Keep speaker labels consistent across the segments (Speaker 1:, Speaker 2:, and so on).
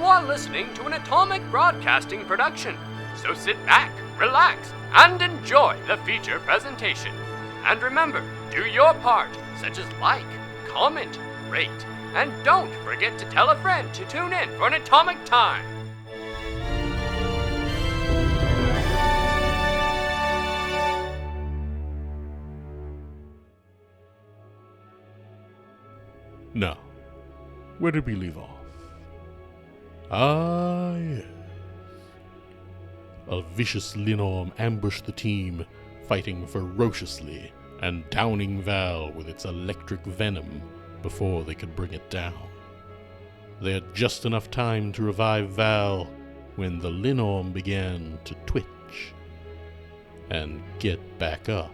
Speaker 1: You are listening to an Atomic Broadcasting production, so sit back, relax, and enjoy the feature presentation. And remember, do your part, such as like, comment, rate, and don't forget to tell a friend to tune in for an Atomic Time.
Speaker 2: Now, where did we leave off? Ah, yes. A vicious Linorm ambushed the team, fighting ferociously and downing Val with its electric venom before they could bring it down. They had just enough time to revive Val when the Linorm began to twitch and get back up.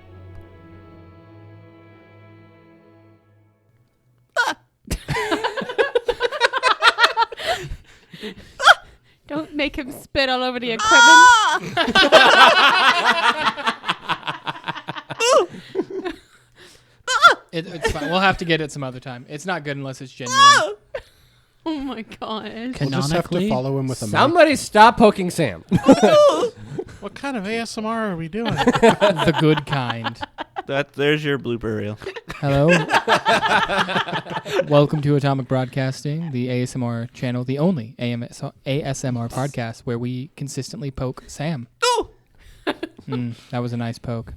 Speaker 3: Don't make him spit all over the equipment.
Speaker 4: It's fine. We'll have to get it some other time. It's not good unless it's genuine.
Speaker 3: Oh my god.
Speaker 5: We'll just have to follow him with a mic.
Speaker 6: Somebody stop poking Sam.
Speaker 2: What kind of ASMR are we doing?
Speaker 4: The good kind.
Speaker 7: There's your blooper reel.
Speaker 4: Hello. Welcome to Atomic Broadcasting, the ASMR channel, the only ASMR podcast where we consistently poke Sam. That was a nice poke.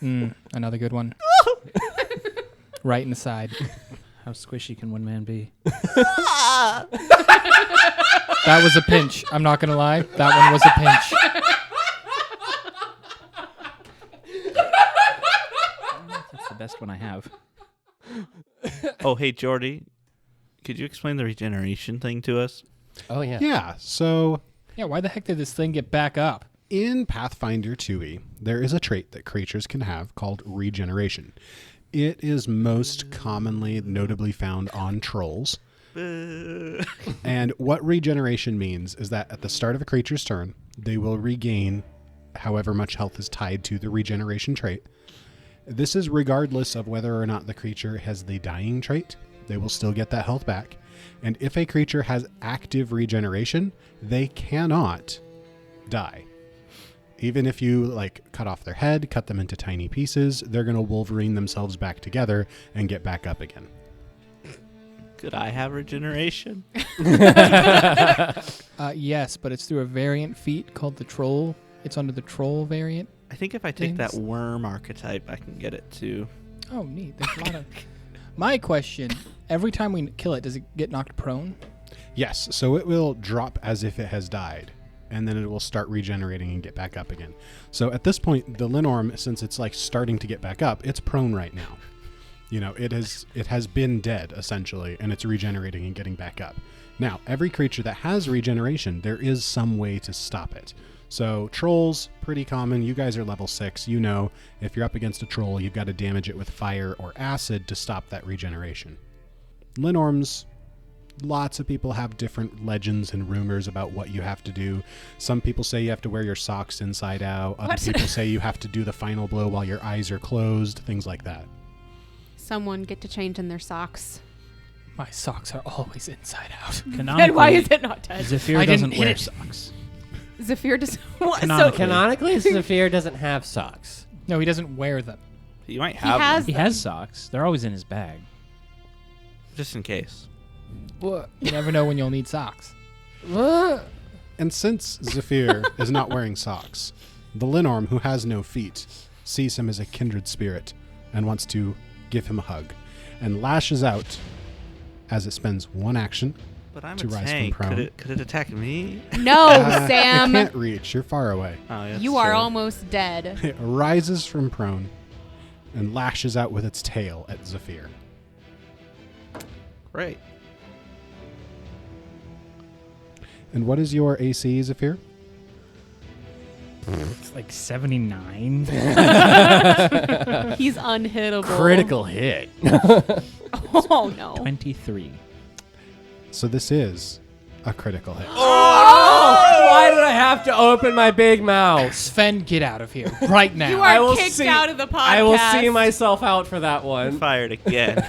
Speaker 4: Another good one. Right in the side.
Speaker 5: How squishy can one man be?
Speaker 4: That was a pinch. I'm not going to lie. That one was a pinch.
Speaker 5: That's the best one I have.
Speaker 7: Oh, hey, Jordy. Could you explain the regeneration thing to us?
Speaker 6: Oh, yeah.
Speaker 5: Yeah, so
Speaker 4: Yeah, why the heck did this thing get back up?
Speaker 5: in Pathfinder 2e, there is a trait that creatures can have called regeneration. It is most commonly notably found on trolls. And what regeneration means is that at the start of a creature's turn, they will regain however much health is tied to the regeneration trait. This is regardless of whether or not the creature has the dying trait. They will still get that health back. And if a creature has active regeneration, they cannot die. Even if you cut off their head, cut them into tiny pieces, they're going to Wolverine themselves back together and get back up again.
Speaker 7: Could I have regeneration?
Speaker 4: Yes, but it's through a variant feat called the Troll. It's under the Troll variant.
Speaker 7: I think if I take that worm archetype, I can get it too.
Speaker 4: Oh, neat. There's a lot of... My question, every time we kill it, does it get knocked prone?
Speaker 5: Yes, so it will drop as if it has died, and then it will start regenerating and get back up again. So at this point, the Linorm, since it's starting to get back up, it's prone right now. You know, it has been dead, essentially, and it's regenerating and getting back up. Now, every creature that has regeneration, there is some way to stop it. So trolls, pretty common. You guys are level 6. You know, if you're up against a troll, you've got to damage it with fire or acid to stop that regeneration. Linorms, lots of people have different legends and rumors about what you have to do. Some people say you have to wear your socks inside out. Other people say you have to do the final blow while your eyes are closed, things like that.
Speaker 3: Someone get to change in their socks.
Speaker 4: My socks are always inside out.
Speaker 3: Then why is it not dead?
Speaker 5: Zephyr doesn't wear socks.
Speaker 3: Zephyr does. What?
Speaker 6: Canonically, Zephyr doesn't have socks.
Speaker 4: No, he doesn't wear them.
Speaker 7: You might have them,
Speaker 5: He has socks. They're always in his bag.
Speaker 7: just in case.
Speaker 4: You never know when you'll need socks.
Speaker 5: And since Zephyr is not wearing socks, the Linorm, who has no feet, sees him as a kindred spirit and wants to give him a hug and lashes out as it spends one action
Speaker 7: But I'm
Speaker 5: to
Speaker 7: a
Speaker 5: rise
Speaker 7: tank.
Speaker 5: from prone.
Speaker 7: Could it attack me?
Speaker 3: No,
Speaker 5: It
Speaker 3: Sam.
Speaker 5: can't reach. You're far away.
Speaker 7: Oh, yeah,
Speaker 3: You are almost dead.
Speaker 5: It rises from prone and lashes out with its tail at Zephyr.
Speaker 7: Great.
Speaker 5: And what is your AC, Zephyr?
Speaker 8: It's like 79.
Speaker 3: He's unhittable.
Speaker 6: Critical hit.
Speaker 3: Oh, no.
Speaker 8: 23.
Speaker 5: So this is a critical hit.
Speaker 6: Oh! Why did I have to open my big mouth?
Speaker 4: Sven, get out of here right now.
Speaker 3: You
Speaker 6: I
Speaker 3: are
Speaker 6: will
Speaker 3: kicked
Speaker 6: see-
Speaker 3: out of the podcast.
Speaker 6: I will see myself out for that one.
Speaker 7: Fired again.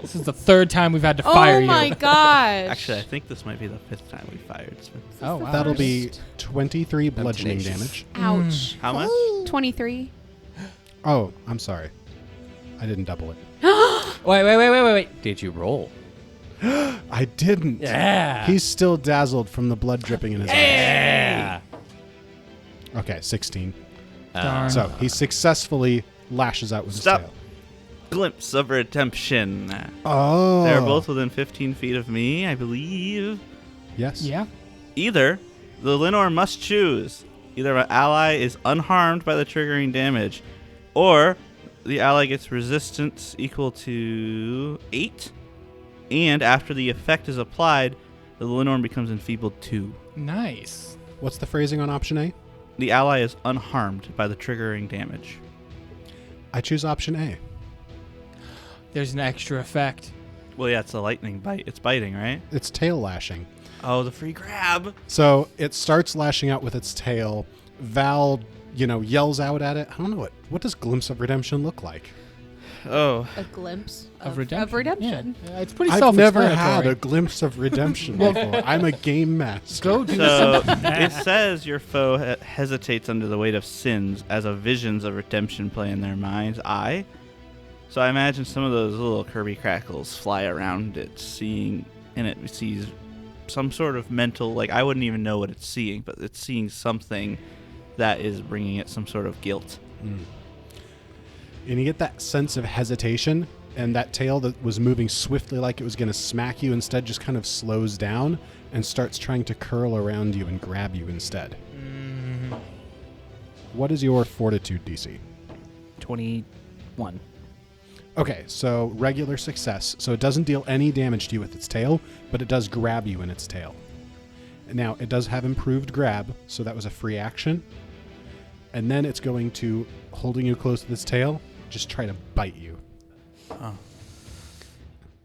Speaker 4: This is the third time we've had to fire
Speaker 3: Oh
Speaker 4: you.
Speaker 3: my gosh.
Speaker 7: Actually, I think this might be the 5th time we fired.
Speaker 4: Oh, wow.
Speaker 5: That'll be 23 bludgeoning
Speaker 9: tenacious.
Speaker 5: damage.
Speaker 3: Ouch.
Speaker 7: How much?
Speaker 3: 23.
Speaker 5: Oh, I'm sorry. I didn't double it.
Speaker 9: Wait. Did you roll?
Speaker 5: I didn't.
Speaker 9: Yeah.
Speaker 5: He's still dazzled from the blood dripping in his eyes.
Speaker 9: Yeah.
Speaker 5: Okay, 16.
Speaker 4: Darn.
Speaker 5: So he successfully lashes out with
Speaker 7: Stop.
Speaker 5: his tail.
Speaker 7: Glimpse of redemption.
Speaker 5: Oh.
Speaker 7: They're both within 15 feet of me, I believe.
Speaker 5: Yes.
Speaker 4: Yeah.
Speaker 7: Either the Linor must choose. Either my ally is unharmed by the triggering damage, or the ally gets resistance equal to 8, and after the effect is applied, the Linor becomes enfeebled 2.
Speaker 4: Nice.
Speaker 5: What's the phrasing on option A?
Speaker 7: The ally is unharmed by the triggering damage.
Speaker 5: I choose option A.
Speaker 4: There's an extra effect.
Speaker 7: Well, yeah, it's a lightning bite. It's biting, right?
Speaker 5: It's tail lashing.
Speaker 7: Oh, the free grab.
Speaker 5: So it starts lashing out with its tail. Val, yells out at it. I don't know what does Glimpse of Redemption look like?
Speaker 7: Oh,
Speaker 3: A glimpse
Speaker 4: Of redemption. Yeah, it's pretty
Speaker 5: I've never
Speaker 4: self-explanatory.
Speaker 5: had a glimpse of redemption before. I'm a game master.
Speaker 4: Go do
Speaker 7: so
Speaker 4: something.
Speaker 7: it says your foe hesitates under the weight of sins as a visions of redemption play in their mind's eye. So I imagine some of those little Kirby crackles fly around it, sees some sort of mental, like I wouldn't even know what it's seeing, but it's seeing something that is bringing it some sort of guilt.
Speaker 5: And you get that sense of hesitation, and that tail that was moving swiftly like it was going to smack you instead just kind of slows down and starts trying to curl around you and grab you instead. What is your fortitude DC?
Speaker 9: 21.
Speaker 5: Okay, so regular success. So it doesn't deal any damage to you with its tail, but it does grab you in its tail. Now, it does have improved grab, so that was a free action. And then it's going to, holding you close to its tail, just try to bite you.
Speaker 7: Oh.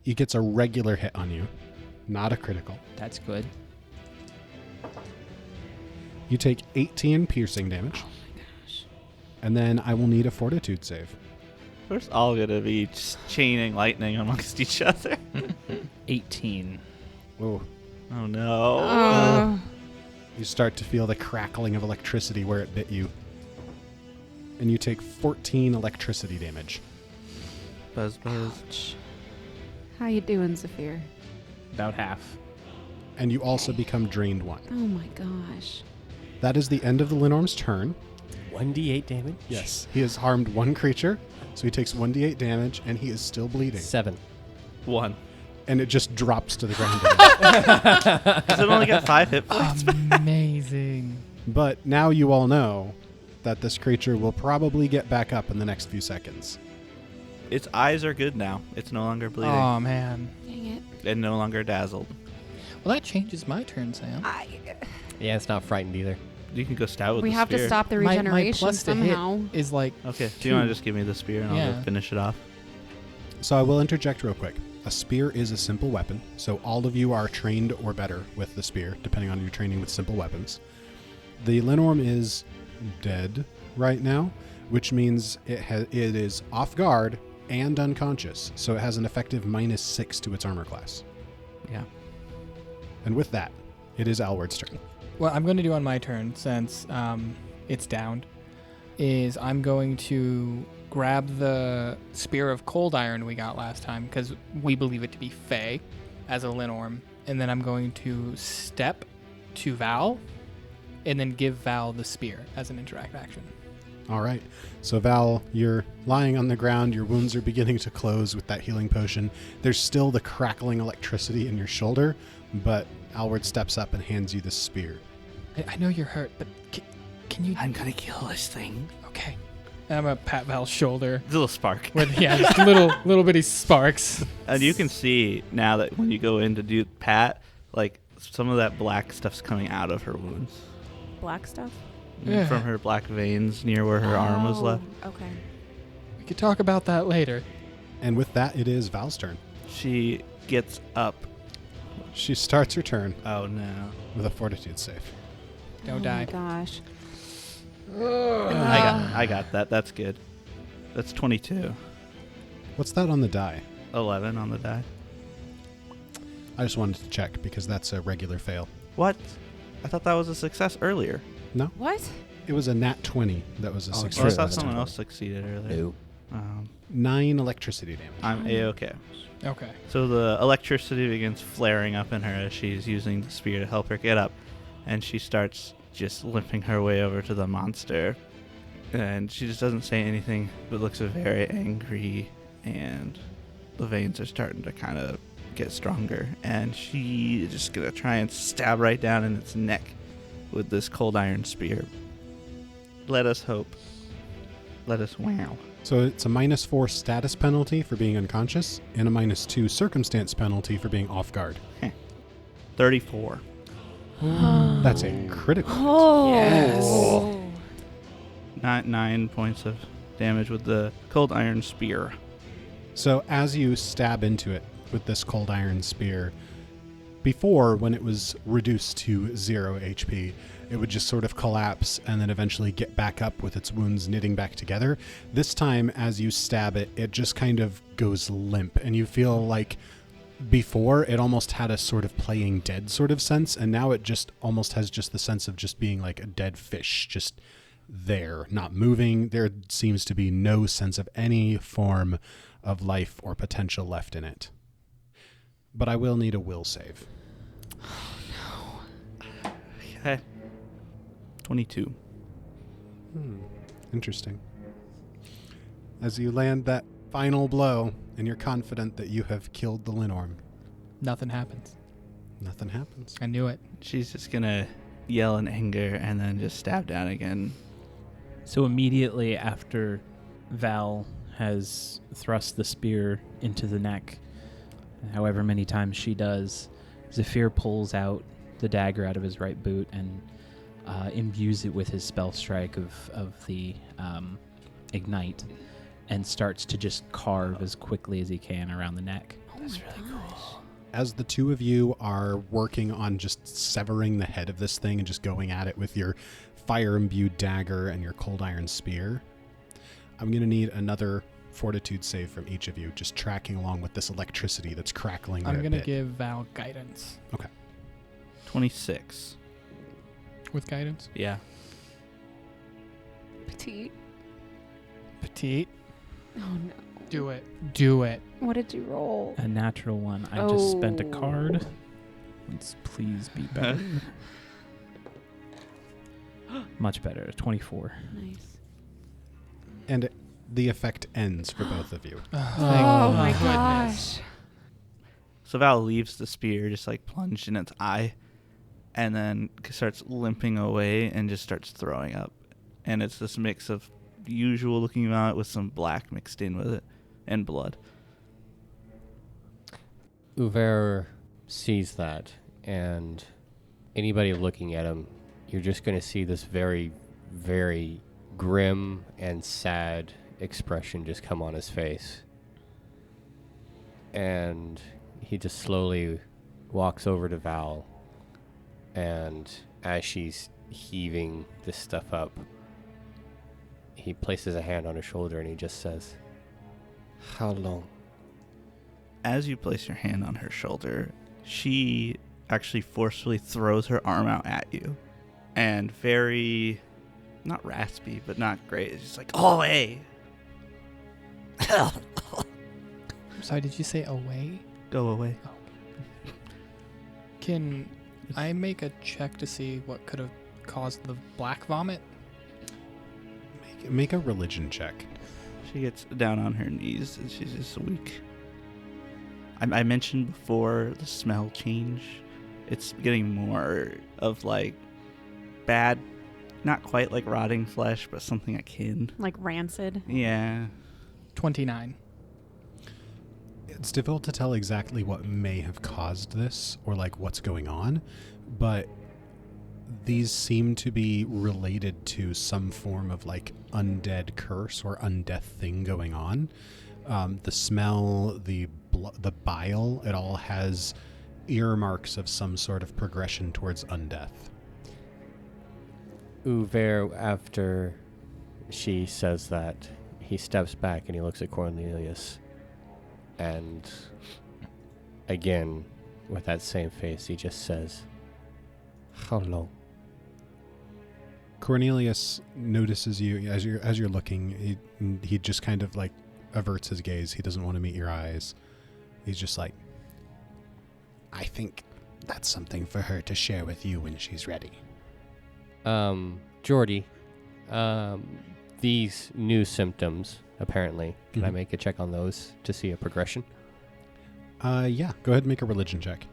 Speaker 5: It gets a regular hit on you, not a critical.
Speaker 9: That's good.
Speaker 5: You take 18 piercing damage. Oh my gosh. And then I will need a fortitude save.
Speaker 7: We're all going to be just chaining lightning amongst each other.
Speaker 9: 18.
Speaker 5: Whoa.
Speaker 7: Oh, no.
Speaker 3: Oh.
Speaker 5: You start to feel the crackling of electricity where it bit you. And you take 14 electricity damage.
Speaker 7: Buzz, buzz.
Speaker 3: How you doing, Zephyr?
Speaker 9: About half.
Speaker 5: And you also become drained 1.
Speaker 3: Oh my gosh.
Speaker 5: That is the end of the Linorm's turn.
Speaker 9: 1d8 damage?
Speaker 5: Yes. He has harmed 1 creature, so he takes 1d8 damage, and he is still bleeding.
Speaker 9: 7.
Speaker 7: 1.
Speaker 5: And it just drops to the ground again.
Speaker 7: Does it only got 5 hit points?
Speaker 4: Amazing.
Speaker 5: But now you all know that this creature will probably get back up in the next few seconds.
Speaker 7: Its eyes are good now. It's no longer bleeding.
Speaker 4: Oh, man.
Speaker 3: Dang it.
Speaker 7: And no longer dazzled.
Speaker 4: Well, that changes my turn, Sam.
Speaker 9: Yeah, it's not frightened either.
Speaker 7: You can go stout with
Speaker 3: We
Speaker 7: the
Speaker 3: have
Speaker 7: spear.
Speaker 3: to stop the
Speaker 4: My
Speaker 3: regeneration
Speaker 4: plus to hit
Speaker 3: somehow.
Speaker 4: is like
Speaker 7: Okay, do you want to just give me the spear and I'll
Speaker 4: Yeah.
Speaker 7: go finish it off?
Speaker 5: So I will interject real quick. A spear is a simple weapon, so all of you are trained or better with the spear, depending on your training with simple weapons. The Linorm is dead right now, which means it is off guard and unconscious, so it has an effective -6 to its armor class.
Speaker 7: Yeah.
Speaker 5: And with that, it is Alward's turn.
Speaker 4: what I'm going to do on my turn, since it's downed, is I'm going to grab the Spear of Cold Iron we got last time, because we believe it to be Fey as a Linorm, and then I'm going to step to Val, and then give Val the spear as an interact action.
Speaker 5: All right. So, Val, you're lying on the ground. Your wounds are beginning to close with that healing potion. There's still the crackling electricity in your shoulder, but Alward steps up and hands you the spear.
Speaker 4: I know you're hurt, but can you...
Speaker 7: I'm gonna kill this thing.
Speaker 4: Okay. And I'm going to pat Val's shoulder.
Speaker 7: Little spark.
Speaker 4: With, yeah, just little bitty sparks.
Speaker 7: And you can see now that when you go in to do pat, like some of that black stuff's coming out of her wounds.
Speaker 3: Black stuff?
Speaker 4: Yeah.
Speaker 7: From her black veins near where her arm was left.
Speaker 3: Okay.
Speaker 4: We could talk about that later.
Speaker 5: And with that, it is Val's turn.
Speaker 7: She gets up.
Speaker 5: She starts her turn
Speaker 7: Oh no.
Speaker 5: with a fortitude save.
Speaker 4: Don't die.
Speaker 3: Oh my gosh.
Speaker 7: I got that. That's good. That's 22.
Speaker 5: What's that on the die?
Speaker 7: 11 on the die.
Speaker 5: I just wanted to check because that's a regular fail.
Speaker 7: What? I thought that was a success earlier.
Speaker 5: No,
Speaker 3: What?
Speaker 5: it was a nat 20 that was a
Speaker 7: Or I
Speaker 5: success.
Speaker 7: thought
Speaker 5: this
Speaker 7: someone
Speaker 5: time.
Speaker 7: else succeeded earlier.
Speaker 9: No.
Speaker 5: 9 electricity damage.
Speaker 7: I'm A-okay.
Speaker 4: Okay.
Speaker 7: So the electricity begins flaring up in her as she's using the spear to help her get up. And she starts just limping her way over to the monster. And she just doesn't say anything, but looks very angry. And the veins are starting to kind of get stronger. And she is just going to try and stab right down in its neck with this cold iron spear. Let us hope. Let us wow.
Speaker 5: So it's a -4 status penalty for being unconscious and a -2 circumstance penalty for being off guard.
Speaker 7: 34.
Speaker 5: That's a critical.
Speaker 3: Oh.
Speaker 4: Yes.
Speaker 7: 9 points of damage with the cold iron spear.
Speaker 5: So as you stab into it with this cold iron spear, before when it was reduced to 0 HP, it would just sort of collapse and then eventually get back up with its wounds knitting back together. This time, as you stab it, it just kind of goes limp, and you feel like before it almost had a sort of playing dead sort of sense, and now it just almost has just the sense of just being like a dead fish, just there, not moving. There seems to be no sense of any form of life or potential left in it. But I will need a will save.
Speaker 7: Okay. 22.
Speaker 5: Interesting. As you land that final blow, and you're confident that you have killed the Linorm,
Speaker 4: Nothing happens.
Speaker 5: nothing happens.
Speaker 4: I knew it.
Speaker 7: She's just gonna yell in anger and then just stab down again.
Speaker 9: So immediately after Val has thrust the spear into the neck, however many times she does, Zephyr pulls out the dagger out of his right boot and imbues it with his spell strike of the ignite, and starts to just carve as quickly as he can around the neck.
Speaker 3: That's really cool.
Speaker 5: As the two of you are working on just severing the head of this thing and just going at it with your fire-imbued dagger and your cold iron spear, I'm going to need another fortitude save from each of you, just tracking along with this electricity that's crackling
Speaker 4: I'm
Speaker 5: there a
Speaker 4: going to
Speaker 5: bit.
Speaker 4: give Val guidance.
Speaker 7: 26.
Speaker 4: With guidance?
Speaker 7: Yeah.
Speaker 3: Petite.
Speaker 4: Petite.
Speaker 3: Oh no.
Speaker 4: Do it. Do it.
Speaker 3: What did you roll?
Speaker 9: A natural one. I just spent a
Speaker 3: Oh.
Speaker 9: card. Let's please be better. Much better. 24.
Speaker 3: Nice.
Speaker 5: And the effect ends for both of you.
Speaker 3: Oh my gosh.
Speaker 7: So Val leaves the spear just like plunged in its eye and then starts limping away and just starts throwing up. And it's this mix of usual looking vomit with some black mixed in with it and blood.
Speaker 10: Uver sees that, and anybody looking at him, you're just going to see this very, very grim and sad expression just come on his face. And he just slowly walks over to Val, and as she's heaving this stuff up, he places a hand on her shoulder and he just says, "How long?"
Speaker 7: As you place your hand on her shoulder, she actually forcefully throws her arm out at you. And very, not raspy, but not great. It's just like, oh, hey.
Speaker 4: Sorry, did you say away?
Speaker 7: Go away.
Speaker 4: Can I make a check to see what could have caused the black vomit?
Speaker 5: Make a religion check.
Speaker 7: She gets down on her knees and she's just weak. I mentioned before the smell change. It's getting more of like bad, not quite like rotting flesh, but something akin.
Speaker 3: Like rancid.
Speaker 7: Yeah.
Speaker 4: 29.
Speaker 5: It's difficult to tell exactly what may have caused this or like what's going on, but these seem to be related to some form of like undead curse or undeath thing going on. The smell, the bile, it all has earmarks of some sort of progression towards undeath.
Speaker 10: Uver, after she says that, he steps back and he looks at Cornelius. And again, with that same face, he just says, "How long?"
Speaker 5: Cornelius notices you as you're looking. He just kind of like averts his gaze. He doesn't want to meet your eyes. He's just like, I think that's something for her to share with you when she's ready.
Speaker 10: Jordy, these new symptoms, apparently, can I make a check on those to see a progression?
Speaker 5: Yeah. Go ahead and make a religion check.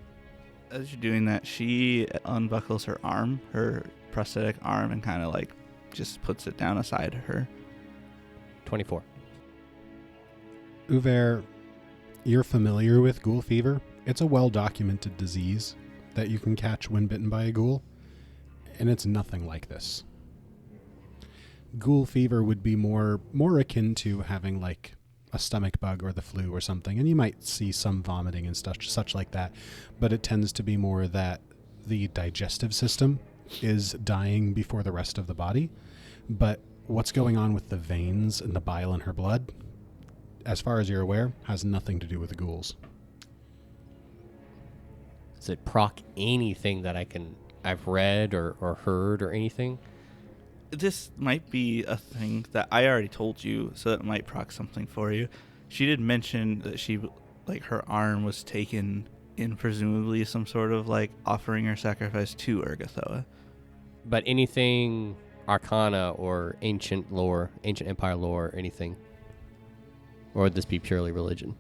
Speaker 7: As you're doing that, she unbuckles her arm, her prosthetic arm, and kind of like just puts it down aside her.
Speaker 10: 24.
Speaker 5: Uver, you're familiar with ghoul fever. It's a well-documented disease that you can catch when bitten by a ghoul, and it's nothing like this. Ghoul fever would be more akin to having like a stomach bug or the flu or something, and you might see some vomiting and such like that, but it tends to be more that the digestive system is dying before the rest of the body. But what's going on with the veins and the bile in her blood, as far as you're aware, has nothing to do with the ghouls.
Speaker 10: Does it proc anything that I've read or heard or anything?
Speaker 7: This might be a thing that I already told you, so it might proc something for you. She did mention that her arm was taken in presumably some sort of like offering or sacrifice to Urgathoa.
Speaker 10: But anything Arcana or ancient lore, ancient empire lore, anything? Or would this be purely religion?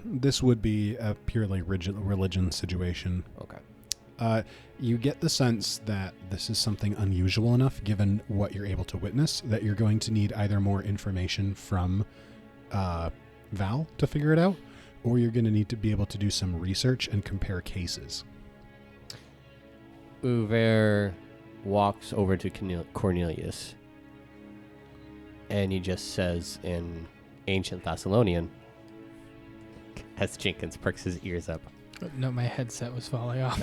Speaker 5: This would be a purely religion situation.
Speaker 10: Okay.
Speaker 5: You get the sense that this is something unusual enough, given what you're able to witness, that you're going to need either more information from Val to figure it out, or you're going to need to be able to do some research and compare cases.
Speaker 10: Uver walks over to Cornelius, and he just says in ancient Thessalonian, as Jenkins perks his ears up.
Speaker 4: No, my headset was falling off.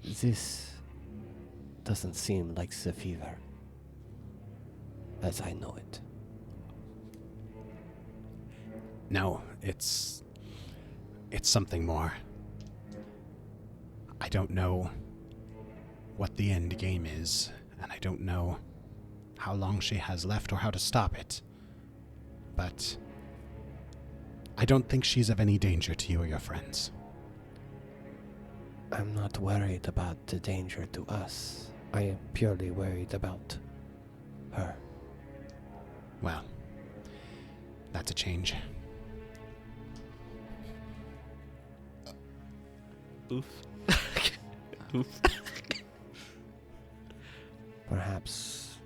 Speaker 10: This doesn't seem like the fever, as I know it.
Speaker 5: No, it's something more. I don't know what the end game is, and I don't know how long she has left or how to stop it. But I don't think she's of any danger to you or your friends.
Speaker 10: I'm not worried about the danger to us. I am purely worried about her.
Speaker 5: Well, that's a change.
Speaker 7: Oof. Oof.
Speaker 10: Perhaps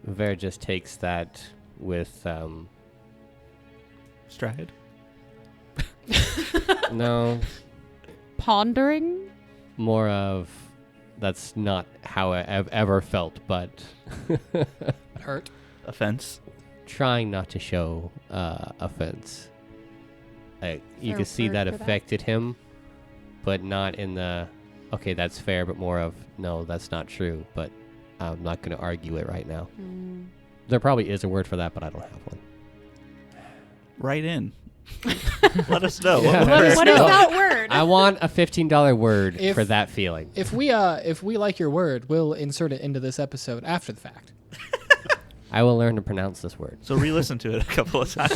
Speaker 10: Ver just takes that with
Speaker 7: Stride.
Speaker 10: no,
Speaker 3: Pondering?
Speaker 10: more of that's not how I've ever felt, but
Speaker 4: Hurt.
Speaker 7: Offense.
Speaker 10: trying not to show offense. You
Speaker 3: there
Speaker 10: can
Speaker 3: a
Speaker 10: see
Speaker 3: word
Speaker 10: that
Speaker 3: for that?
Speaker 10: affected him, but not in the okay, that's fair, but more of no, that's not true, but I'm not going to argue it right now.
Speaker 3: Mm.
Speaker 10: There probably is a word for that, but I don't have one.
Speaker 7: Write in. Let us know.
Speaker 10: Yeah.
Speaker 3: What is that word?
Speaker 10: I want a $15 word
Speaker 4: If-
Speaker 10: for that feeling.
Speaker 4: If we like your word, we'll insert it into this episode after the fact.
Speaker 10: I will learn to pronounce this word.
Speaker 7: So re-listen to it a couple of times.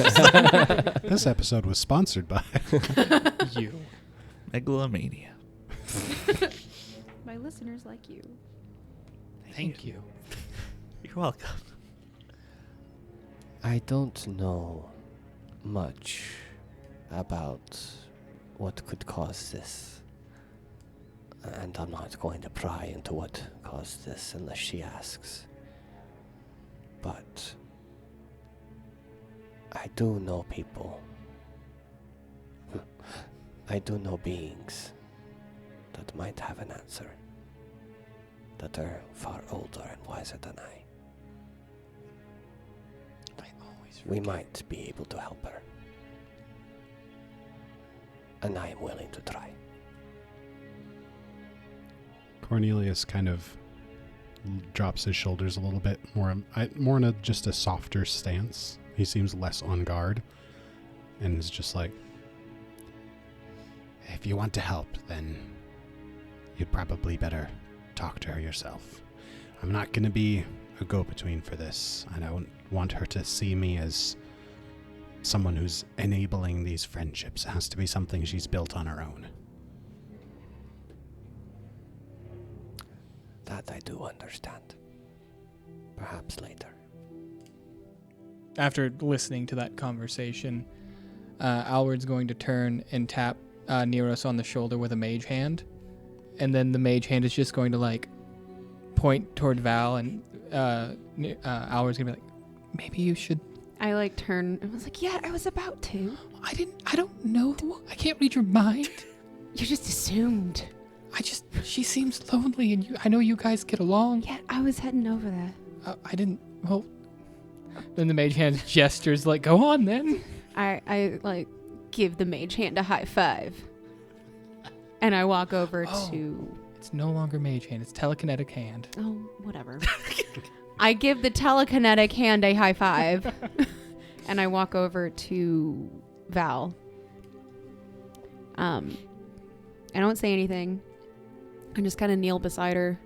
Speaker 5: This episode was sponsored by
Speaker 4: You.
Speaker 7: Megalomania.
Speaker 3: My listeners like you.
Speaker 4: Thank you.
Speaker 7: You're welcome.
Speaker 10: I don't know much about what could cause this. And I'm not going to pry into what caused this unless she asks. But I do know people. I do know beings that might have an answer. That are far older and wiser than I. We might be able to help her. And I am willing to try.
Speaker 5: Cornelius kind of drops his shoulders a little bit more in a just a softer stance. He seems less on guard, and is just like, if you want to help, then you'd probably better talk to her yourself. I'm not going to be a go-between for this. I don't want her to see me as someone who's enabling these friendships. It has to be something she's built on her own.
Speaker 10: That I do understand. Perhaps later.
Speaker 4: After listening to that conversation, Alward's going to turn and tap Neros on the shoulder with a mage hand. And then the mage hand is just going to, like, point toward Val, and Alward's going to be like, maybe you should...
Speaker 3: I, like, turn and was like, yeah, I was about to.
Speaker 4: I don't know. I can't read your mind.
Speaker 3: You just assumed.
Speaker 4: She seems lonely, and I know you guys get along.
Speaker 3: Yeah, I was heading over there.
Speaker 4: I didn't, well... Then the mage hand gestures, like, go on, then.
Speaker 3: I like, give the mage hand a high five. And I walk over to...
Speaker 4: It's no longer mage hand, it's telekinetic hand.
Speaker 3: Oh, whatever. I give the telekinetic hand a high five. And I walk over to Val. I don't say anything. I just kind of kneel beside her.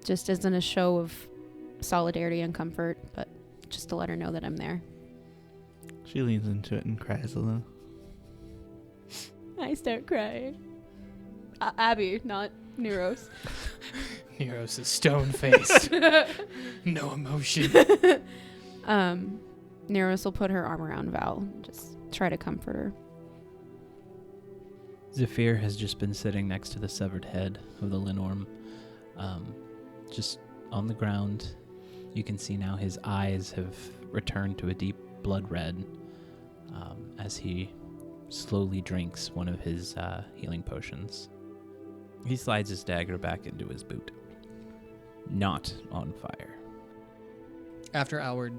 Speaker 3: Just as in a show of solidarity and comfort, but just to let her know that I'm there.
Speaker 7: She leans into it and cries a little.
Speaker 3: I start crying. Abby, not Neros.
Speaker 4: Neros is stone-faced. No emotion.
Speaker 3: Neros will put her arm around Val and just try to comfort her.
Speaker 9: Zephyr has just been sitting next to the severed head of the Linorm, just on the ground. You can see now his eyes have returned to a deep blood red as he slowly drinks one of his healing potions. He slides his dagger back into his boot. Not on fire.
Speaker 4: After Alward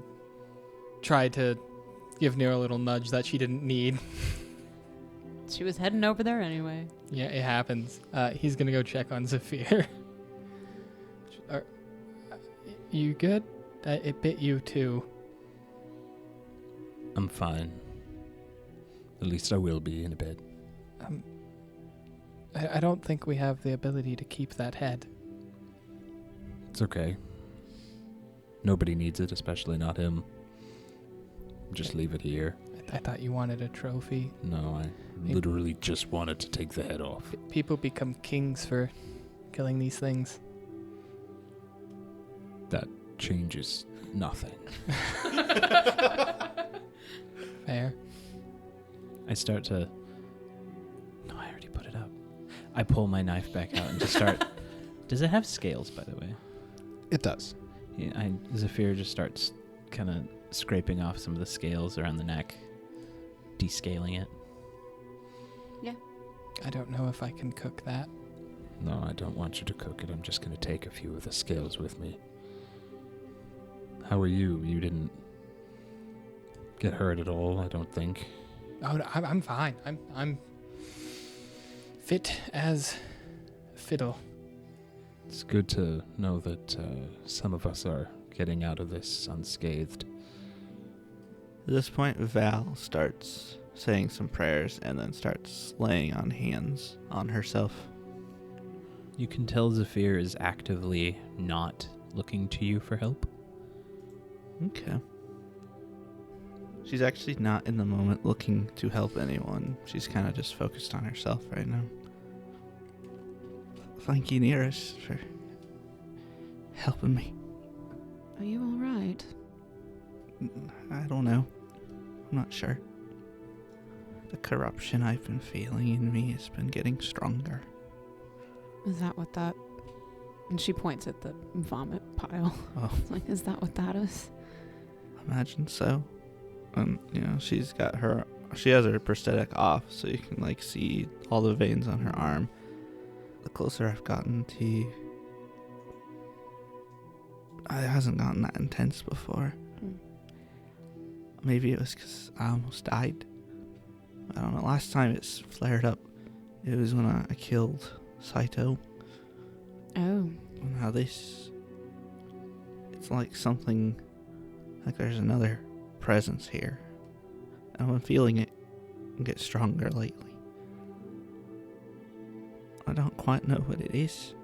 Speaker 4: tried to give Nero a little nudge that she didn't need.
Speaker 3: She was heading over there anyway.
Speaker 4: Yeah, it happens. He's going to go check on Zephyr. You good? It bit you too.
Speaker 11: I'm fine. At least I will be in a bit.
Speaker 4: I don't think we have the ability to keep that head.
Speaker 11: It's okay. Nobody needs it, especially not him. Just leave it here.
Speaker 4: I thought you wanted a trophy.
Speaker 11: No, I literally just wanted to take the head off.
Speaker 4: People become kings for killing these things.
Speaker 11: That changes nothing.
Speaker 4: Fair.
Speaker 9: I start to... No, I already put it up. I pull my knife back out and just start... Does it have scales, by the way?
Speaker 5: It does.
Speaker 9: Yeah, Zephyr just starts kind of scraping off some of the scales around the neck, descaling it.
Speaker 3: Yeah.
Speaker 4: I don't know if I can cook that.
Speaker 11: No, I don't want you to cook it. I'm just going to take a few of the scales with me. How are you? You didn't get hurt at all, I don't think.
Speaker 4: Oh, I'm fine. I'm fit as fiddle.
Speaker 11: It's good to know that some of us are getting out of this unscathed.
Speaker 7: At this point, Val starts saying some prayers and then starts laying on hands on herself.
Speaker 9: You can tell Zephyr is actively not looking to you for help.
Speaker 7: Okay. She's actually not in the moment looking to help anyone. She's kind of just focused on herself right now. Thank you, Neros, for helping me.
Speaker 3: Are you all right?
Speaker 7: I don't know. I'm not sure. The corruption I've been feeling in me has been getting stronger.
Speaker 3: Is that what that... And she points at the vomit pile.
Speaker 7: Oh.
Speaker 3: It's like, is that what that is?
Speaker 7: Imagine so. And, she has her prosthetic off, so you can, see all the veins on her arm. The closer I've gotten to... It hasn't gotten that intense before. Maybe it was because I almost died. I don't know. Last time it's flared up, it was when I killed Saito.
Speaker 3: Oh.
Speaker 7: Now this It's like something, like there's another presence here. And I'm feeling it get stronger lately. I don't quite know what it is.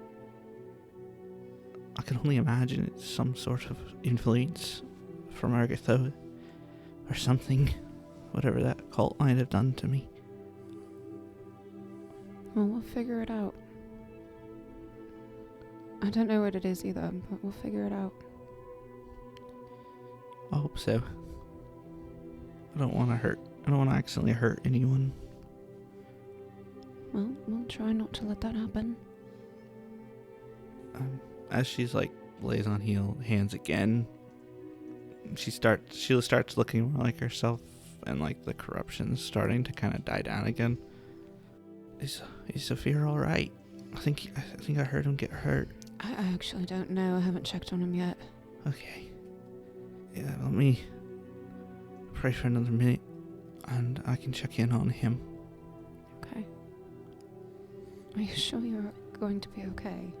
Speaker 7: I can only imagine it's some sort of influence from Argathoa or something, whatever that cult might have done to me.
Speaker 3: Well, we'll figure it out. I don't know what it is either, but we'll figure it out.
Speaker 7: I hope so. I don't want to accidentally hurt anyone.
Speaker 3: Well, we'll try not to let that happen.
Speaker 7: As she's like lays on hands again, she starts looking more like herself, and like the corruption's starting to kind of die down again. Is Zephyr all right? I think I heard him get hurt.
Speaker 3: I actually don't know. I haven't checked on him yet.
Speaker 7: Okay. Yeah, let me pray for another minute, and I can check in on him.
Speaker 3: Okay. Are you sure you're going to be okay?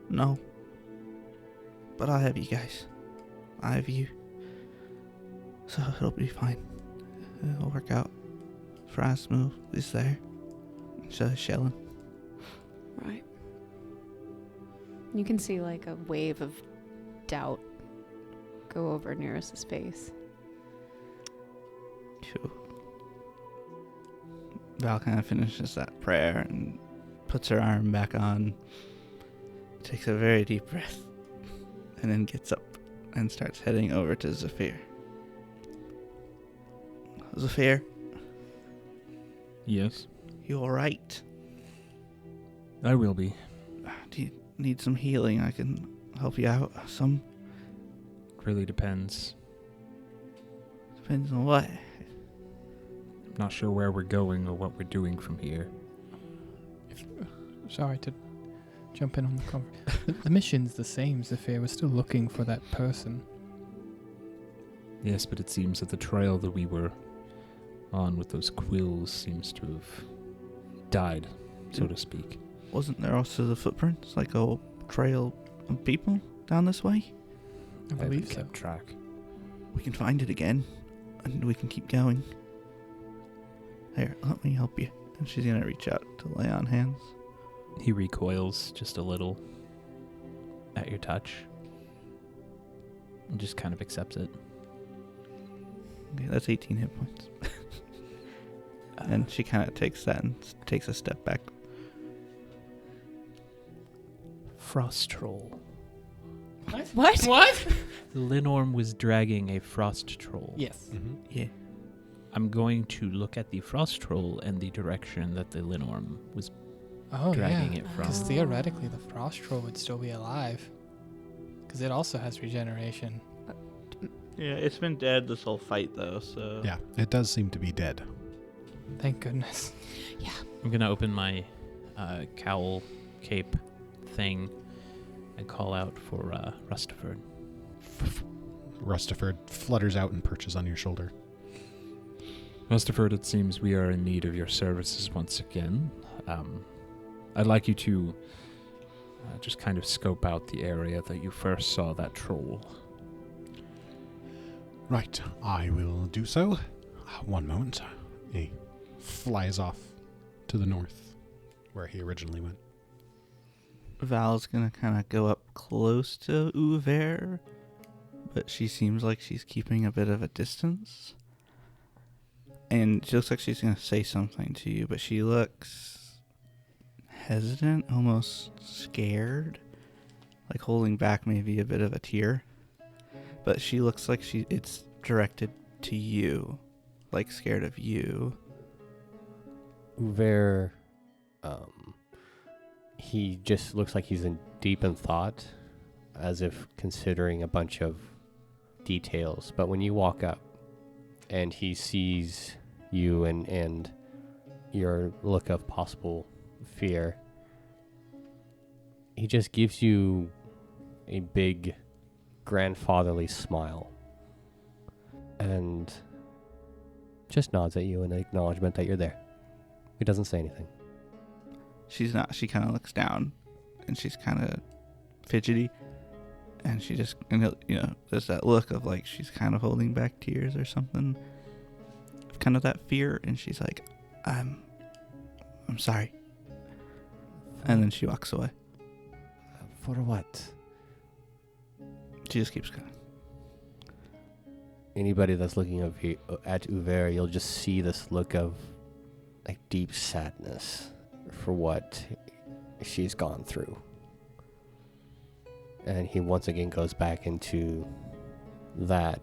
Speaker 7: No. But I have you guys. I have you. So it'll be fine. It'll work out. Frasmo is there. So is Shellen.
Speaker 3: Right. You can see like a wave of doubt go over Neris's face.
Speaker 7: Cool. Val kind of finishes that prayer and puts her arm back on, takes a very deep breath, and then gets up and starts heading over to Zephyr. Zephyr,
Speaker 11: Yes,
Speaker 7: you alright?
Speaker 11: I will be.
Speaker 7: Do you need some healing? I can help you out some.
Speaker 11: Really depends.
Speaker 7: Depends on what.
Speaker 11: Not sure where we're going or what we're doing from here.
Speaker 4: Sorry to jump in on the conversation. The mission's the same, Zephyr. We're still looking for that person.
Speaker 11: Yes, but it seems that the trail that we were on with those quills seems to have died, so to speak.
Speaker 7: Wasn't there also the footprints, like a trail of people down this way?
Speaker 4: I believe
Speaker 11: haven't
Speaker 4: so.
Speaker 11: kept track.
Speaker 7: We can find it again, and we can keep going. Here, let me help you. And she's gonna reach out to lay on hands.
Speaker 9: He recoils just a little at your touch and just kind of accepts it.
Speaker 7: Okay, that's 18 hit points. And she kind of takes that and takes a step back.
Speaker 9: Frost troll.
Speaker 3: What?
Speaker 4: What?
Speaker 9: The Linorm was dragging a frost troll.
Speaker 4: Yes.
Speaker 7: Yeah.
Speaker 9: I'm going to look at the frost troll and the direction that the Linorm was
Speaker 4: Oh,
Speaker 9: dragging
Speaker 4: yeah.
Speaker 9: it from.
Speaker 4: Because theoretically, the frost troll would still be alive. Because it also has regeneration.
Speaker 7: Yeah, it's been dead this whole fight, though, so...
Speaker 5: Yeah, it does seem to be dead.
Speaker 4: Thank goodness.
Speaker 9: I'm going to open my cowl cape thing and call out for Rustaford.
Speaker 5: Rustaford flutters out and perches on your shoulder.
Speaker 11: Rustaford, it seems we are in need of your services once again. I'd like you to just kind of scope out the area that you first saw that troll.
Speaker 5: Right, I will do so. One moment. He flies off to the north, where he originally went.
Speaker 7: Val's gonna kind of go up close to Uver, but she seems like she's keeping a bit of a distance. And she looks like she's gonna say something to you, but she looks hesitant, almost scared, like holding back maybe a bit of a tear. But she looks like it's directed to you, like scared of you.
Speaker 10: Uver, he just looks like he's deep in thought, as if considering a bunch of details. But when you walk up and he sees you and your look of possible fear, he just gives you a big grandfatherly smile and just nods at you in acknowledgement that you're there. He doesn't say anything.
Speaker 7: She's not. She kind of looks down, and she's kind of fidgety, And she just, there's that look of like she's kind of holding back tears or something, kind of that fear, and she's like, I'm sorry. And then she walks away.
Speaker 10: For what?
Speaker 7: She just keeps going.
Speaker 10: Anybody that's looking at Ylva, you'll just see this look of like deep sadness for what she's gone through. And he once again goes back into that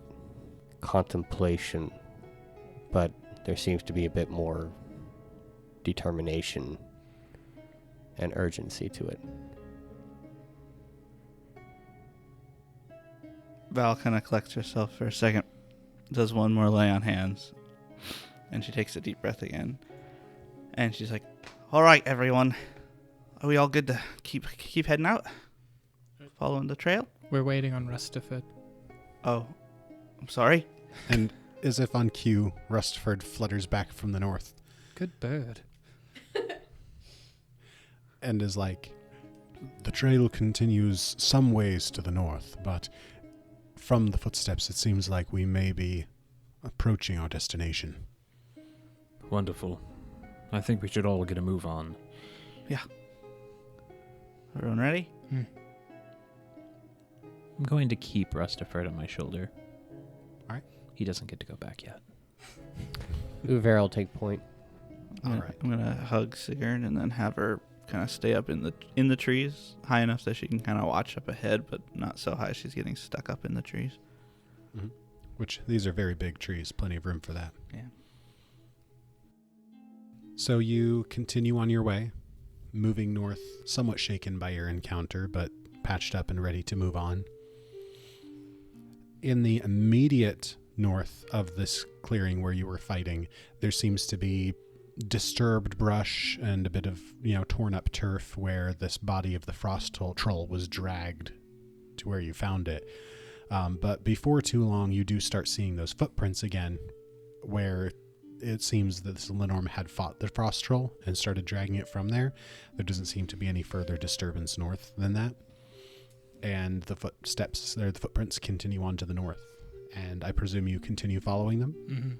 Speaker 10: contemplation, but there seems to be a bit more determination and urgency to it.
Speaker 7: Val kind of collects herself for a second, does one more lay on hands, and she takes a deep breath again. And she's like, all right, everyone. Are we all good to keep heading out? Following the trail?
Speaker 4: We're waiting on Rustiford.
Speaker 7: Oh, I'm sorry.
Speaker 5: And as if on cue, Rustford flutters back from the north.
Speaker 4: Good bird.
Speaker 5: And is like, the trail continues some ways to the north, but from the footsteps it seems like we may be approaching our destination.
Speaker 11: Wonderful. I think we should all get a move on.
Speaker 7: Yeah. Everyone ready?
Speaker 9: I'm going to keep Rustiford on my shoulder.
Speaker 5: All right.
Speaker 9: He doesn't get to go back yet.
Speaker 10: Ylva will take point.
Speaker 7: All right. I'm gonna hug Sigurd and then have her kind of stay up in the trees, high enough that she can kind of watch up ahead, but not so high she's getting stuck up in the trees.
Speaker 5: Mm-hmm. Which these are very big trees, plenty of room for that.
Speaker 7: Yeah.
Speaker 5: So you continue on your way, moving north, somewhat shaken by your encounter, but patched up and ready to move on. In the immediate north of this clearing where you were fighting, there seems to be disturbed brush and a bit of, torn up turf where this body of the frost troll was dragged to where you found it. But before too long, you do start seeing those footprints again, where it seems that this Lenorm had fought the frost troll and started dragging it from there. There doesn't seem to be any further disturbance north than that. And the footprints continue on to the north. And I presume you continue following them?
Speaker 4: Mm-hmm.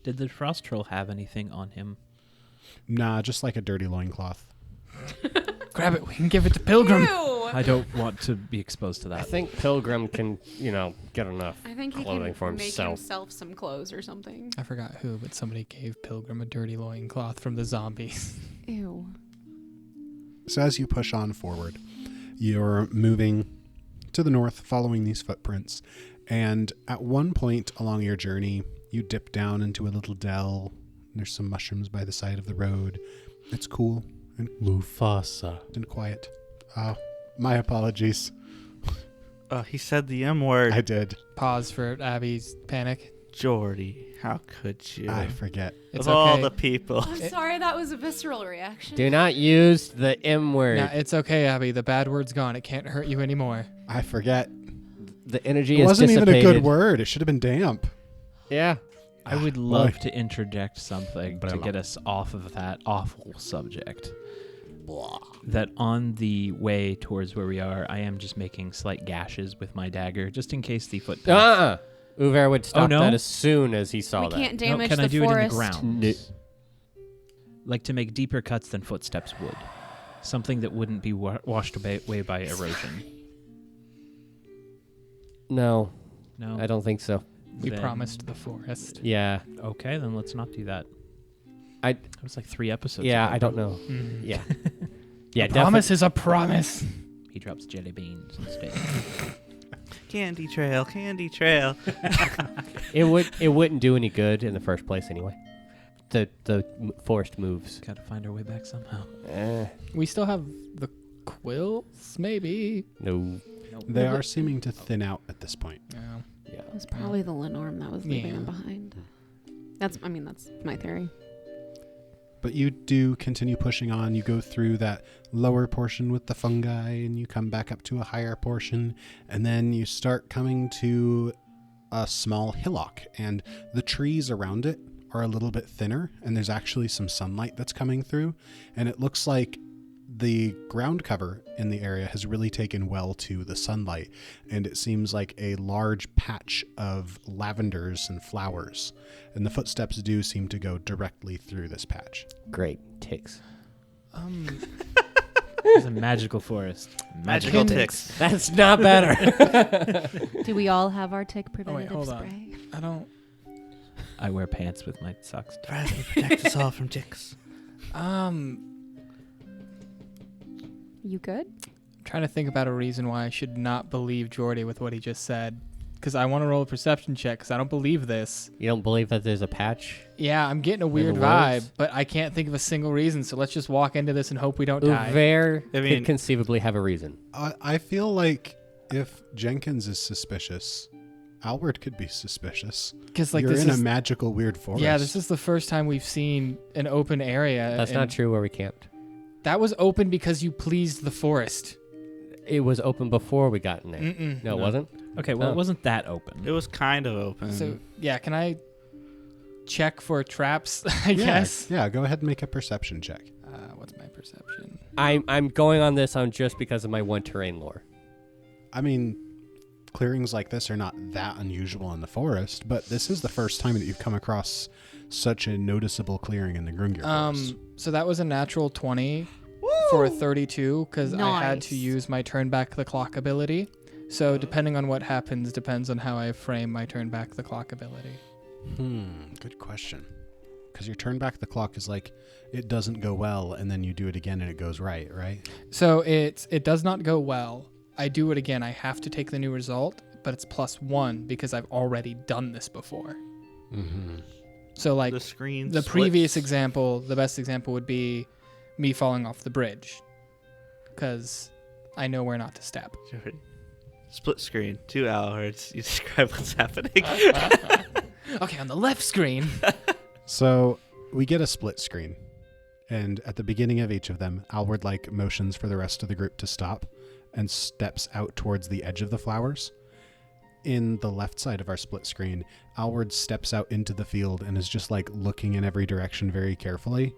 Speaker 9: Did the frost troll have anything on him?
Speaker 5: Nah, just like a dirty loincloth.
Speaker 4: Grab it. We can give it to Pilgrim.
Speaker 3: Ew.
Speaker 9: I don't want to be exposed to that.
Speaker 10: I think Pilgrim can, get enough
Speaker 3: I think he
Speaker 10: clothing
Speaker 3: can
Speaker 10: for
Speaker 3: make
Speaker 10: himself.
Speaker 3: himself some clothes or something.
Speaker 4: I forgot who, but somebody gave Pilgrim a dirty loincloth from the zombies.
Speaker 3: Ew.
Speaker 5: So as you push on forward, you're moving to the north, following these footprints. And at one point along your journey, you dip down into a little dell. There's some mushrooms by the side of the road. It's cool and
Speaker 2: Mufasa.
Speaker 5: quiet. My apologies.
Speaker 7: He said the M word.
Speaker 5: I did.
Speaker 4: Pause for Abby's panic.
Speaker 7: Jordy, how could you?
Speaker 5: I forget.
Speaker 4: It's
Speaker 7: of all
Speaker 4: okay.
Speaker 7: the people.
Speaker 3: I'm sorry, that was a visceral reaction.
Speaker 10: Do not use the M word.
Speaker 4: Nah, it's okay, Abby. The bad word's gone. It can't hurt you anymore.
Speaker 5: I forget.
Speaker 10: The energy
Speaker 5: It
Speaker 10: is
Speaker 5: wasn't even a
Speaker 10: dissipated.
Speaker 5: good word. It should have been damp.
Speaker 10: Yeah.
Speaker 9: I would love to interject something to get us off of that awful subject. That on the way towards where we are, I am just making slight gashes with my dagger, just in case the footprints.
Speaker 10: Ylva would stop
Speaker 9: no?
Speaker 10: that as soon as he saw
Speaker 3: We
Speaker 10: that.
Speaker 3: can't damage
Speaker 9: Can
Speaker 3: the
Speaker 9: I do
Speaker 3: forest.
Speaker 9: it in the ground? Like to make deeper cuts than footsteps would. Something that wouldn't be washed away by erosion.
Speaker 10: No,
Speaker 9: No?
Speaker 10: I don't think so.
Speaker 4: We
Speaker 9: Then-
Speaker 4: promised the forest.
Speaker 10: Yeah.
Speaker 9: Okay, then let's not do that.
Speaker 10: It
Speaker 9: was like 3 episodes
Speaker 10: Yeah,
Speaker 9: ago.
Speaker 10: I don't know.
Speaker 4: Mhm.
Speaker 10: Yeah. Yeah,
Speaker 4: A promise is a promise.
Speaker 9: He drops jelly beans instead.
Speaker 7: Candy trail, candy trail.
Speaker 10: It wouldn't do any good in the first place anyway. The forest moves.
Speaker 9: Gotta find our way back somehow.
Speaker 4: We still have the quills, maybe.
Speaker 10: No.
Speaker 5: They are seeming to thin out at this point.
Speaker 4: Yeah.
Speaker 10: Yeah.
Speaker 3: It was probably the Lenorm that was leaving
Speaker 4: Yeah.
Speaker 3: him behind. That's my theory.
Speaker 5: But you do continue pushing on. You go through that lower portion with the fungi and you come back up to a higher portion. And then you start coming to a small hillock. And the trees around it are a little bit thinner. And there's actually some sunlight that's coming through. And it looks like the ground cover in the area has really taken well to the sunlight, and it seems like a large patch of lavenders and flowers, and the footsteps do seem to go directly through this patch.
Speaker 10: Great. Ticks.
Speaker 9: It's a magical forest.
Speaker 7: Magical ticks.
Speaker 10: That's not better.
Speaker 3: Do we all have our tick
Speaker 4: Oh,
Speaker 3: preventative
Speaker 4: wait, hold
Speaker 3: spray?
Speaker 4: on. I don't.
Speaker 9: I wear pants with my socks.
Speaker 7: Rather protect us all from ticks.
Speaker 3: You good?
Speaker 4: I'm trying to think about a reason why I should not believe Jordy with what he just said. Because I want to roll a perception check because I don't believe this.
Speaker 10: You don't believe that there's a patch?
Speaker 4: Yeah, I'm getting a
Speaker 10: In
Speaker 4: weird
Speaker 10: the
Speaker 4: vibe,
Speaker 10: woods?
Speaker 4: but I can't think of a single reason. So let's just walk into this and hope we don't die.
Speaker 10: Uver
Speaker 7: I mean-
Speaker 10: could conceivably have a reason.
Speaker 5: I feel like if Jenkins is suspicious, Alward could be suspicious.
Speaker 4: Because like
Speaker 5: You're
Speaker 4: this
Speaker 5: in
Speaker 4: is
Speaker 5: a magical weird forest.
Speaker 4: yeah, this is the first time we've seen an open area.
Speaker 10: That's
Speaker 4: and
Speaker 10: not true where we camped.
Speaker 4: That was open because you pleased the forest.
Speaker 10: It was open before we got in there.
Speaker 4: Mm-mm.
Speaker 10: No, it wasn't?
Speaker 9: Okay, well,
Speaker 10: Oh.
Speaker 9: it wasn't that open.
Speaker 7: It was kind of open.
Speaker 4: So yeah, can I check for traps? I guess.
Speaker 5: Yeah, go ahead and make a perception check.
Speaker 4: What's my perception?
Speaker 10: I'm going on this on just because of my one terrain lore.
Speaker 5: I mean, clearings like this are not that unusual in the forest, but this is the first time that you've come across such a noticeable clearing in the Grungir forest.
Speaker 4: So that was a natural 20 for a 32 because I had to
Speaker 3: Nice.
Speaker 4: use my turn back the clock ability. So depending on what happens depends on how I frame my turn back the clock ability.
Speaker 5: Good question. Because your turn back the clock is like, it doesn't go well, and then you do it again and it goes right?
Speaker 4: So it does not go well. I do it again. I have to take the new result, but it's +1 because I've already done this before.
Speaker 5: Mm-hmm.
Speaker 4: So like
Speaker 7: the screen
Speaker 4: the
Speaker 7: splits.
Speaker 4: previous example, the best example would be me falling off the bridge because I know where not to step.
Speaker 7: Split screen, 2 hours. You describe what's happening.
Speaker 4: Okay, on the left screen.
Speaker 5: So we get a split screen, and at the beginning of each of them, Alward motions for the rest of the group to stop and steps out towards the edge of the flowers. In the left side of our split screen, Alward steps out into the field and is just looking in every direction very carefully,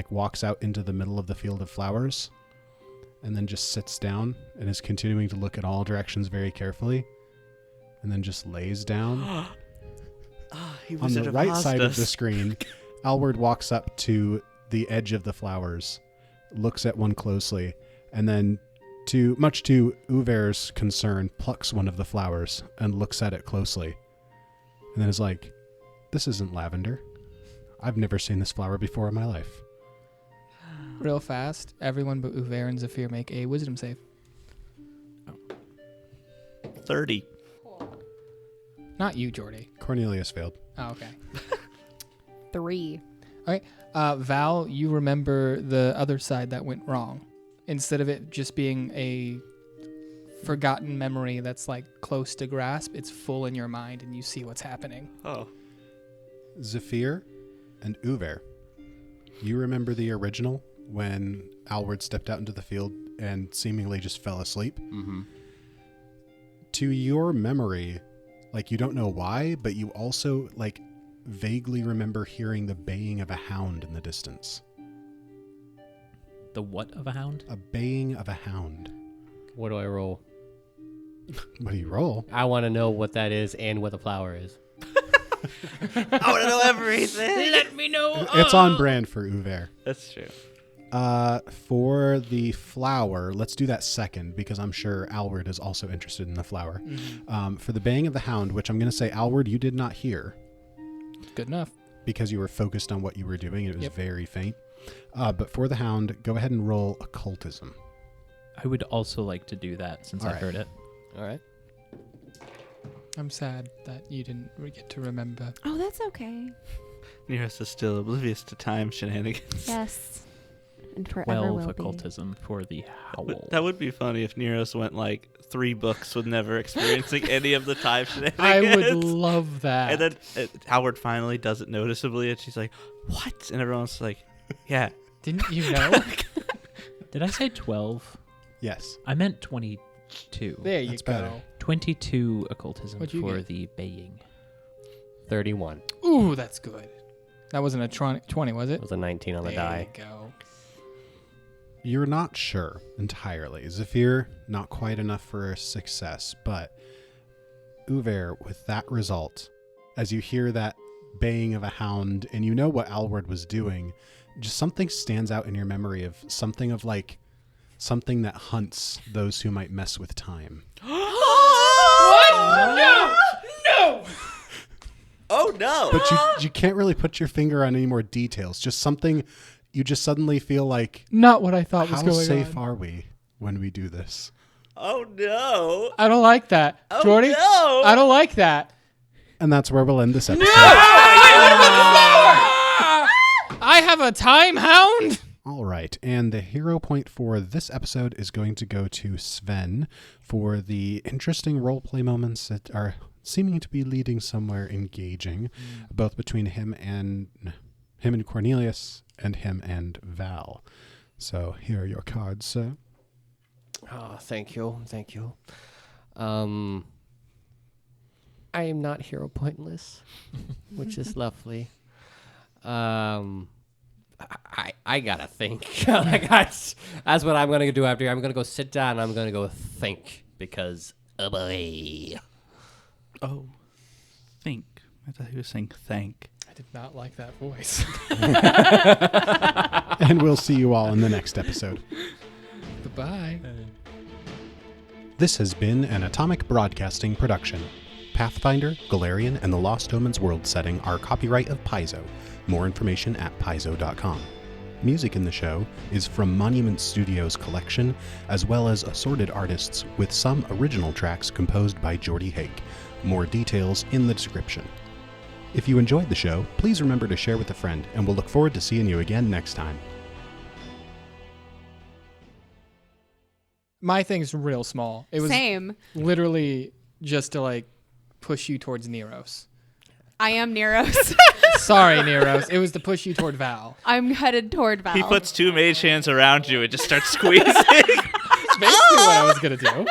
Speaker 5: walks out into the middle of the field of flowers, and then just sits down and is continuing to look at all directions very carefully, and then just lays down. On the right side of the screen, Alward walks up to the edge of the flowers, looks at one closely, and then, much to Uver's concern, plucks one of the flowers and looks at it closely. And then is like, this isn't lavender. I've never seen this flower before in my life.
Speaker 4: Real fast, everyone but Uver and Zephyr make a wisdom save.
Speaker 7: 30.
Speaker 4: Not you, Jordy.
Speaker 5: Cornelius failed.
Speaker 4: Oh, okay.
Speaker 3: 3.
Speaker 4: Val, you remember the other side that went wrong. Instead of it just being a forgotten memory that's close to grasp, it's full in your mind and you see what's happening.
Speaker 7: Oh.
Speaker 5: Zephyr and Uver, you remember the original when Alward stepped out into the field and seemingly just fell asleep?
Speaker 10: Mm-hmm.
Speaker 5: To your memory, you don't know why, but you also vaguely remember hearing the baying of a hound in the distance.
Speaker 9: The what of a hound?
Speaker 5: A baying of a hound.
Speaker 10: What do I roll?
Speaker 5: What do you roll?
Speaker 10: I want to know what that is and what the flower is.
Speaker 7: I want to know everything.
Speaker 9: Let me know.
Speaker 5: It's on brand for Uver.
Speaker 7: That's true.
Speaker 5: For the flower, let's do that second because I'm sure Alward is also interested in the flower.
Speaker 4: Mm-hmm.
Speaker 5: For the baying of the hound, which I'm going to say, Alward, you did not hear
Speaker 4: Good enough.
Speaker 5: because you were focused on what you were doing. It was
Speaker 4: Yep.
Speaker 5: very faint. But for the hound, go ahead and roll occultism.
Speaker 9: I would also like to do that since
Speaker 5: All
Speaker 9: I
Speaker 5: right.
Speaker 9: heard it.
Speaker 10: All right.
Speaker 4: I'm sad that you didn't get to remember.
Speaker 3: Oh, that's okay.
Speaker 7: Nearest is still oblivious to time shenanigans.
Speaker 3: Yes. And forever
Speaker 9: 12
Speaker 3: will be.
Speaker 9: occultism for the howl.
Speaker 7: That would be funny if Neros went 3 books with never experiencing any of the time shenanigans.
Speaker 4: I would love that.
Speaker 7: And then Howard finally does it noticeably, and she's like, "What?" And everyone's like, "Yeah."
Speaker 4: Didn't you know?
Speaker 9: Did I say 12?
Speaker 5: Yes.
Speaker 9: I meant 22.
Speaker 4: There you
Speaker 5: That's
Speaker 4: go.
Speaker 5: better.
Speaker 9: 22 occultism
Speaker 4: What'd you
Speaker 9: for
Speaker 4: get?
Speaker 9: the baying.
Speaker 10: 31.
Speaker 4: Ooh, that's good. That wasn't a 20, was
Speaker 10: It
Speaker 4: it?
Speaker 10: was a 19 on the
Speaker 4: There
Speaker 10: die.
Speaker 4: you go.
Speaker 5: You're not sure entirely. Zephyr, not quite enough for a success, but Uver, with that result, as you hear that baying of a hound and you know what Alward was doing, just something stands out in your memory of something something that hunts those who might mess with time.
Speaker 6: What? No! No!
Speaker 7: Oh no!
Speaker 5: But you can't really put your finger on any more details. Just something you just suddenly feel like,
Speaker 4: Not what I thought was
Speaker 5: how
Speaker 4: going
Speaker 5: safe
Speaker 4: on.
Speaker 5: are we when we do this?
Speaker 7: Oh no!
Speaker 4: I don't like that.
Speaker 7: Oh,
Speaker 4: Jordy,
Speaker 7: no!
Speaker 4: I don't like that.
Speaker 5: And that's where we'll end this episode.
Speaker 4: I have a time hound.
Speaker 5: All right, and the hero point for this episode is going to go to Sven for the interesting roleplay moments that are seeming to be leading somewhere engaging, both between him and Cornelius and him and Val. So here are your cards, sir.
Speaker 10: Oh, thank you. I am not hero pointless, which is lovely. I gotta think. That's what I'm gonna do after. I'm gonna go sit down and I'm gonna go think because oh boy.
Speaker 7: Oh, think. I thought he was saying thank.
Speaker 4: I did not like that voice.
Speaker 5: And we'll see you all in the next episode.
Speaker 4: Goodbye.
Speaker 5: This has been an Atomic Broadcasting production. Pathfinder, Galarian, and the Lost Omens world setting are copyright of Paizo. More information at paizo.com. Music in the show is from Monument Studios' collection, as well as assorted artists with some original tracks composed by Jordy Hake. More details in the description. If you enjoyed the show, please remember to share with a friend, and we'll look forward to seeing you again next time.
Speaker 4: My thing's real small. It was
Speaker 3: Same.
Speaker 4: literally just to push you towards Neros.
Speaker 3: I am Neros.
Speaker 4: Sorry, Neros. It was to push you toward Val.
Speaker 3: I'm headed toward Val.
Speaker 7: He puts two mage hands around you and just starts squeezing.
Speaker 4: Basically what I was gonna do.